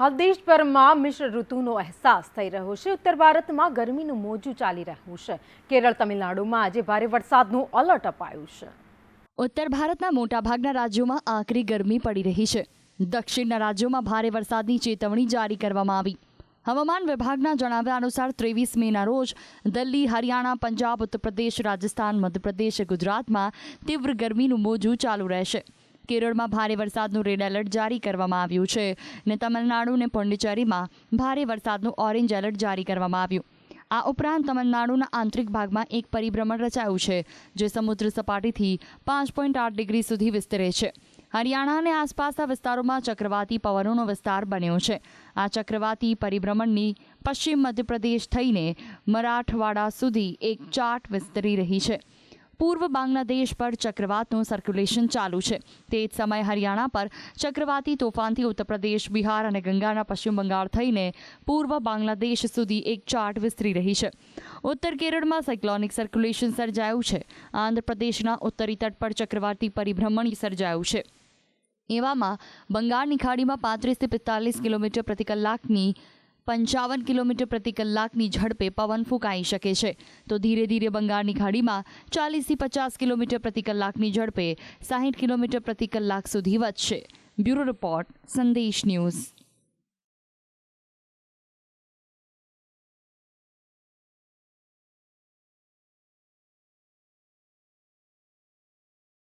હાલ દેશભરમાં મિશ્ર ઋતુનો અહેસાસ થઈ રહ્યો છે। ઉત્તર ભારતમાં ગરમીનું મોજું ચાલી રહ્યું છે। કેરળ તમિલનાડુમાં આજે ભારે વરસાદનું એલર્ટ અપાયું છે। ઉત્તર ભારતના મોટાભાગના રાજ્યોમાં આકરી ગરમી પડી રહી છે। દક્ષિણના રાજ્યોમાં ભારે વરસાદની ચેતવણી જારી કરવામાં આવી। હવામાન વિભાગના જણાવ્યા અનુસાર 23 મેના રોજ દિલ્હી, હરિયાણા, પંજાબ, ઉત્તર પ્રદેશ, રાજસ્થાન, મધ્યપ્રદેશ, ગુજરાતમાં તીવ્ર ગરમીનું મોજું ચાલુ રહેશે। કેરળમાં ભારે વરસાદનું રેડ એલર્ટ જારી કરવામાં આવ્યું છે અને તમિલનાડુ અને પોંડિચેરીમાં ભારે વરસાદનું ઓરેન્જ એલર્ટ જારી કરવામાં આવ્યું। આ ઉપરાંત તમિલનાડુના આંતરિક ભાગમાં એક પરિભ્રમણ રચાયું છે જે સમુદ્ર સપાટીથી 5.8 ડિગ્રી સુધી વિસ્તરે છે। હરિયાણા અને આસપાસના વિસ્તારોમાં ચક્રવાતી પવનોનો વિસ્તાર બન્યો છે। આ ચક્રવાતી પરિભ્રમણની પશ્ચિમ મધ્યપ્રદેશ થઈને મરાઠવાડા સુધી એક ચાર્ટ વિસ્તરી રહી છે। પૂર્વ બાંગ્લાદેશ પર ચક્રવાતનું સર્ક્યુલેશન ચાલુ છે। તે જ સમયે હરિયાણા પર ચક્રવાતી તોફાનથી ઉત્તર પ્રદેશ, બિહાર અને ગંગાના પશ્ચિમ બંગાળ થઈને પૂર્વ બાંગ્લાદેશ સુધી એક ચાર્ટ વિસ્તરી રહી છે। ઉત્તર કેરળમાં સાયક્લોનિક સર્ક્યુલેશન સર્જાયું છે। આંધ્રપ્રદેશના ઉત્તરી તટ પર ચક્રવાતી પરિભ્રમણ સર્જાયું છે। એવામાં બંગાળની ખાડીમાં 35 થી 45 કિલોમીટર પ્રતિ કલાકની 55 કિલોમીટર પ્રતિ કલાકની ઝડપે પવન ફૂંકાઈ શકે છે તો ધીરે ધીરે બંગાળની ખાડીમાં 40 થી 50 કિલોમીટર પ્રતિ કલાકની ઝડપે 60 કિલોમીટર પ્રતિ કલાક સુધી વધશે। બ્યુરો રિપોર્ટ, સંદેશ ન્યૂઝ।